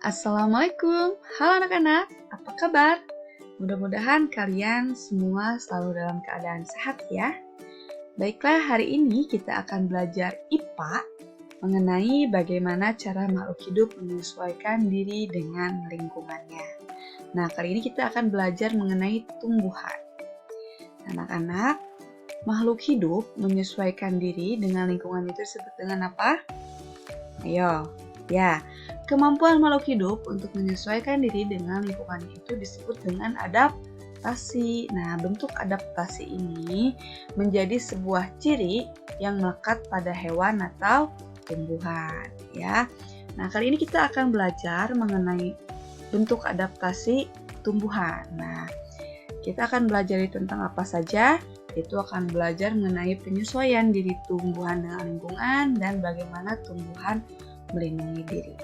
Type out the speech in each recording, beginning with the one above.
Assalamualaikum, halo anak-anak, apa kabar? Mudah-mudahan kalian semua selalu dalam keadaan sehat ya. Baiklah, hari ini kita akan belajar IPA mengenai bagaimana cara makhluk hidup menyesuaikan diri dengan lingkungannya. Nah, kali ini kita akan belajar mengenai tumbuhan. Anak-anak, makhluk hidup menyesuaikan diri dengan lingkungan itu disebut dengan apa? Ayo, ya. Kemampuan makhluk hidup untuk menyesuaikan diri dengan lingkungan itu disebut dengan adaptasi. Nah, bentuk adaptasi ini menjadi sebuah ciri yang melekat pada hewan atau tumbuhan, ya. Nah, kali ini kita akan belajar mengenai bentuk adaptasi tumbuhan. Nah, kita akan belajar tentang apa saja? Itu akan belajar mengenai penyesuaian diri tumbuhan dengan lingkungan dan bagaimana tumbuhan melindungi diri.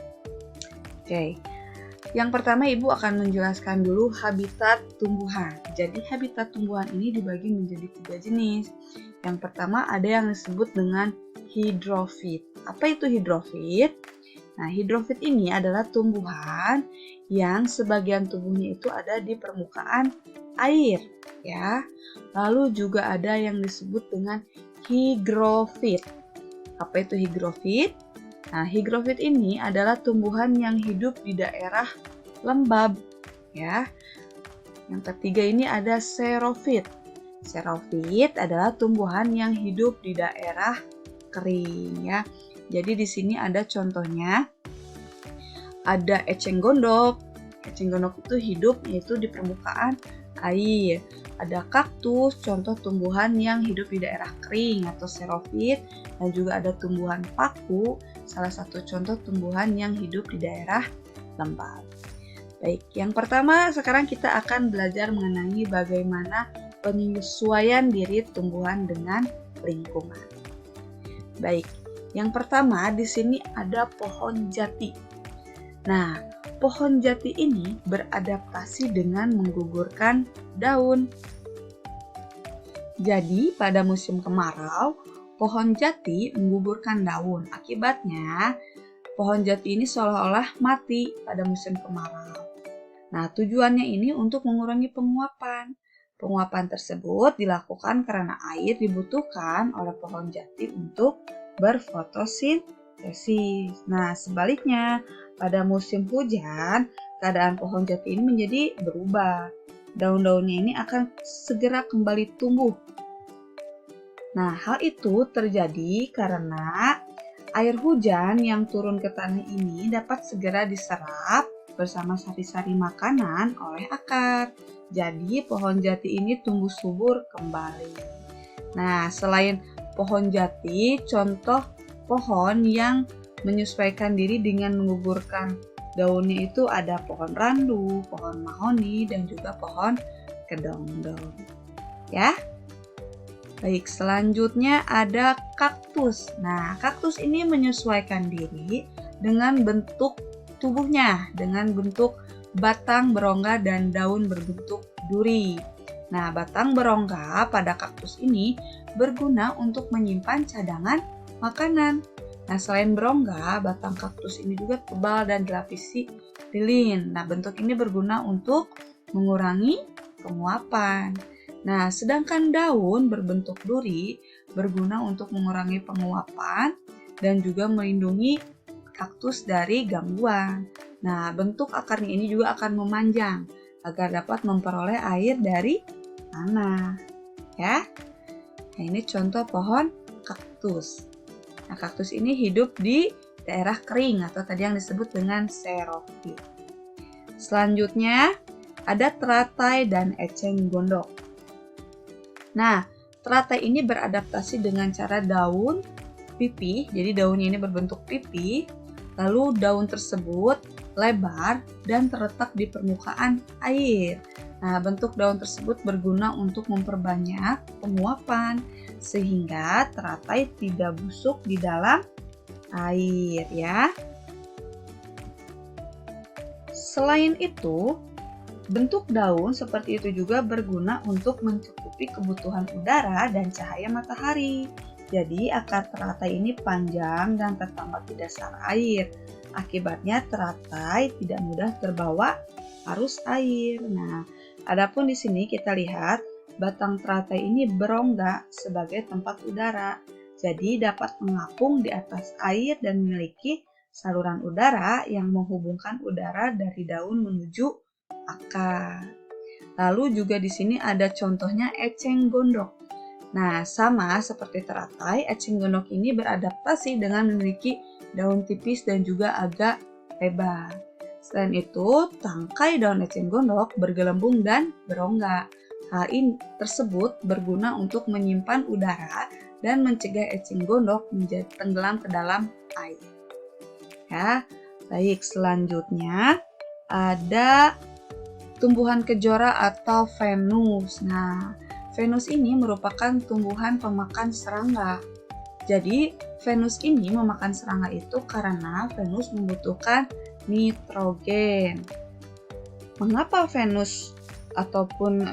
Oke, yang pertama Ibu akan menjelaskan dulu habitat tumbuhan. Jadi habitat tumbuhan ini dibagi menjadi 3 jenis. Yang pertama ada yang disebut dengan hidrofit. Apa itu hidrofit? Nah, hidrofit ini adalah tumbuhan yang sebagian tubuhnya itu ada di permukaan air, ya. Lalu juga ada yang disebut dengan higrofit. Apa itu higrofit? Nah, higrofit ini adalah tumbuhan yang hidup di daerah lembab, ya. Yang ketiga ini ada xerofit. Xerofit adalah tumbuhan yang hidup di daerah kering, ya. Jadi di sini ada contohnya. Ada eceng gondok. Eceng gondok itu hidup yaitu di permukaan air. Ada kaktus, contoh tumbuhan yang hidup di daerah kering atau xerofit, dan juga ada tumbuhan paku, salah satu contoh tumbuhan yang hidup di daerah lembab. Baik, yang pertama sekarang kita akan belajar mengenai bagaimana penyesuaian diri tumbuhan dengan lingkungan. Baik, yang pertama di sini ada pohon jati. Nah, pohon jati ini beradaptasi dengan menggugurkan daun. Jadi, pada musim kemarau, pohon jati menggugurkan daun. Akibatnya, pohon jati ini seolah-olah mati pada musim kemarau. Nah, tujuannya ini untuk mengurangi penguapan. Penguapan tersebut dilakukan karena air dibutuhkan oleh pohon jati untuk berfotosintesis. Nah, sebaliknya, pada musim hujan, keadaan pohon jati ini menjadi berubah. Daun-daunnya ini akan segera kembali tumbuh. Nah, hal itu terjadi karena air hujan yang turun ke tanah ini dapat segera diserap bersama sari-sari makanan oleh akar. Jadi, pohon jati ini tumbuh subur kembali. Nah, selain pohon jati, contoh pohon yang menyesuaikan diri dengan menggugurkan daunnya itu ada pohon randu, pohon mahoni, dan juga pohon kedong-dong. Ya. Baik, selanjutnya ada kaktus. Nah, kaktus ini menyesuaikan diri dengan bentuk tubuhnya, dengan bentuk batang berongga dan daun berbentuk duri. Nah, batang berongga pada kaktus ini berguna untuk menyimpan cadangan makanan. Nah, selain berongga, batang kaktus ini juga tebal dan dilapisi lilin. Nah, bentuk ini berguna untuk mengurangi penguapan. Nah, sedangkan daun berbentuk duri berguna untuk mengurangi penguapan dan juga melindungi kaktus dari gangguan. Nah, bentuk akarnya ini juga akan memanjang agar dapat memperoleh air dari tanah. Ya. Nah, ini contoh pohon kaktus. Nah, kaktus ini hidup di daerah kering atau tadi yang disebut dengan xerofit. Selanjutnya ada teratai dan eceng gondok. Nah, teratai ini beradaptasi dengan cara daun pipih, jadi daunnya ini berbentuk pipih, lalu daun tersebut lebar dan terletak di permukaan air. Nah, bentuk daun tersebut berguna untuk memperbanyak penguapan sehingga teratai tidak busuk di dalam air, ya. Selain itu, bentuk daun seperti itu juga berguna untuk mencukupi kebutuhan udara dan cahaya matahari. Jadi akar teratai ini panjang dan tertambat di dasar air. Akibatnya teratai tidak mudah terbawa arus air. Nah, adapun di sini kita lihat batang teratai ini berongga sebagai tempat udara. Jadi dapat mengapung di atas air dan memiliki saluran udara yang menghubungkan udara dari daun menuju akar. Lalu juga di sini ada contohnya eceng gondok. Nah, sama seperti teratai, eceng gondok ini beradaptasi dengan memiliki daun tipis dan juga agak lebar. Selain itu, tangkai daun eceng gondok bergelembung dan berongga. Hal ini tersebut berguna untuk menyimpan udara dan mencegah eceng gondok menjadi tenggelam ke dalam air. Ya, baik, selanjutnya ada tumbuhan kejora atau Venus. Nah, Venus ini merupakan tumbuhan pemakan serangga. Jadi, Venus ini memakan serangga itu karena Venus membutuhkan nitrogen. Mengapa Venus ataupun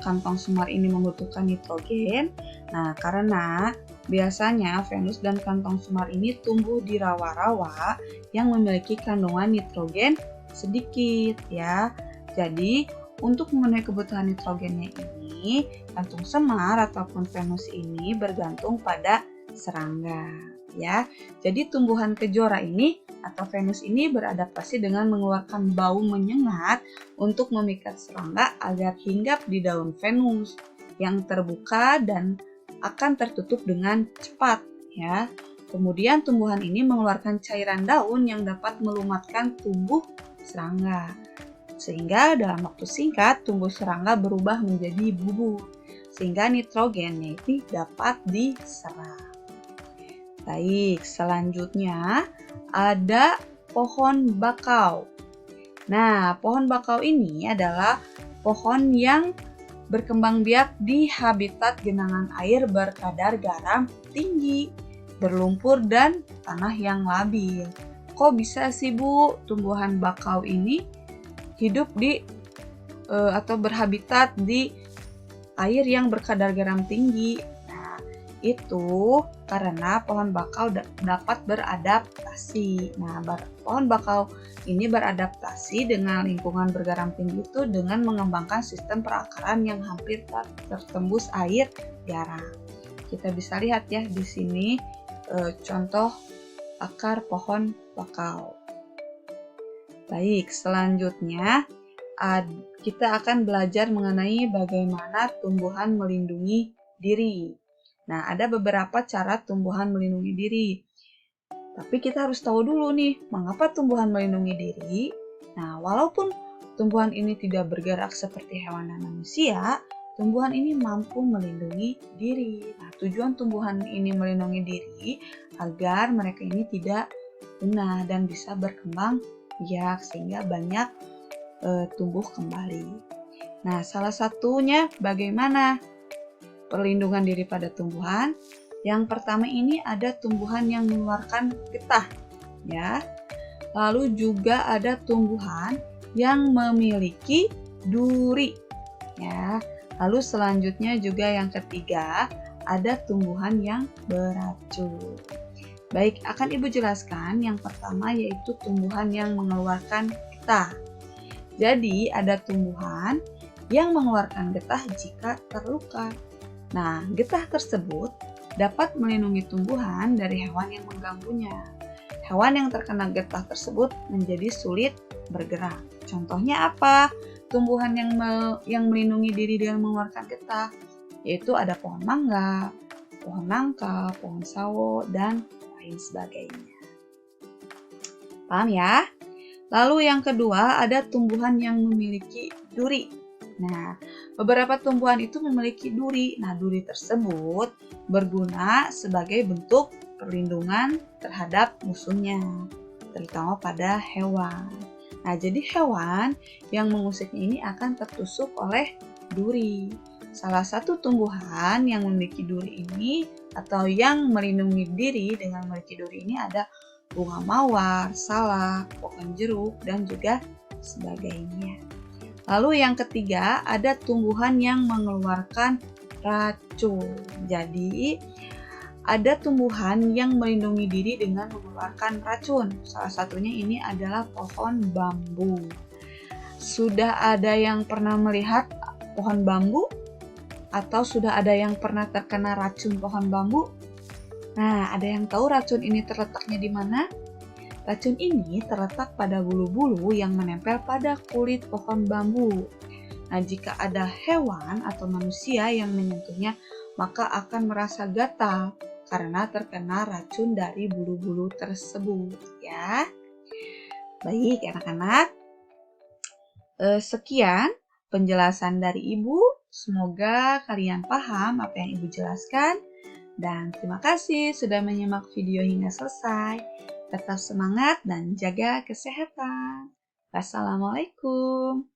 kantong semar ini membutuhkan nitrogen? Nah, karena biasanya Venus dan kantong semar ini tumbuh di rawa-rawa yang memiliki kandungan nitrogen sedikit ya. Jadi, untuk memenuhi kebutuhan nitrogennya ini, kantong semar ataupun Venus ini bergantung pada serangga ya. Jadi tumbuhan kejora ini atau Venus ini beradaptasi dengan mengeluarkan bau menyengat untuk memikat serangga agar hinggap di daun Venus yang terbuka dan akan tertutup dengan cepat ya. Kemudian tumbuhan ini mengeluarkan cairan daun yang dapat melumatkan tubuh serangga. Sehingga dalam waktu singkat tubuh serangga berubah menjadi bubur. Sehingga nitrogennya itu dapat diserap. Baik, selanjutnya ada pohon bakau. Nah, pohon bakau ini adalah pohon yang berkembang biak di habitat genangan air berkadar garam tinggi, berlumpur dan tanah yang labil. Kok bisa sih Bu tumbuhan bakau ini hidup di atau berhabitat di air yang berkadar garam tinggi? Nah, itu karena pohon bakau dapat beradaptasi. Nah, pohon bakau ini beradaptasi dengan lingkungan bergaram tinggi itu dengan mengembangkan sistem perakaran yang hampir tak tertembus air garam. Kita bisa lihat ya di sini contoh akar pohon bakau. Baik, selanjutnya kita akan belajar mengenai bagaimana tumbuhan melindungi diri. Nah, ada beberapa cara tumbuhan melindungi diri. Tapi kita harus tahu dulu nih, mengapa tumbuhan melindungi diri? Nah, walaupun tumbuhan ini tidak bergerak seperti hewan dan manusia, tumbuhan ini mampu melindungi diri. Nah, tujuan tumbuhan ini melindungi diri agar mereka ini tidak punah dan bisa berkembang biak sehingga banyak tumbuh kembali. Nah, salah satunya bagaimana perlindungan diri pada tumbuhan? Yang pertama ini ada tumbuhan yang mengeluarkan getah, ya. Lalu juga ada tumbuhan yang memiliki duri, ya. Lalu selanjutnya juga yang ketiga ada tumbuhan yang beracun. Baik, akan Ibu jelaskan. Yang pertama yaitu tumbuhan yang mengeluarkan getah. Jadi ada tumbuhan yang mengeluarkan getah jika terluka. Nah, getah tersebut dapat melindungi tumbuhan dari hewan yang mengganggunya. Hewan yang terkena getah tersebut menjadi sulit bergerak. Contohnya apa? Tumbuhan yang melindungi diri dengan mengeluarkan getah, yaitu ada pohon mangga, pohon nangka, pohon sawo, dan lain sebagainya. Paham ya? Lalu yang kedua ada tumbuhan yang memiliki duri. Nah, beberapa tumbuhan itu memiliki duri. Nah, duri tersebut berguna sebagai bentuk perlindungan terhadap musuhnya, terutama pada hewan. Nah, jadi hewan yang mengusiknya ini akan tertusuk oleh duri. Salah satu tumbuhan yang memiliki duri ini atau yang melindungi diri dengan memiliki duri ini ada bunga mawar, salak, pohon jeruk, dan juga sebagainya. Lalu yang ketiga ada tumbuhan yang mengeluarkan racun. Jadi ada tumbuhan yang melindungi diri dengan mengeluarkan racun. Salah satunya ini adalah pohon bambu. Sudah ada yang pernah melihat pohon bambu? Atau sudah ada yang pernah terkena racun pohon bambu? Nah, ada yang tahu racun ini terletaknya di mana? Racun ini terletak pada bulu-bulu yang menempel pada kulit pohon bambu. Nah, jika ada hewan atau manusia yang menyentuhnya, maka akan merasa gatal karena terkena racun dari bulu-bulu tersebut, ya. Baik, anak-anak. Sekian penjelasan dari Ibu. Semoga kalian paham apa yang Ibu jelaskan. Dan terima kasih sudah menyimak video hingga selesai. Tetap semangat dan jaga kesehatan. Wassalamualaikum.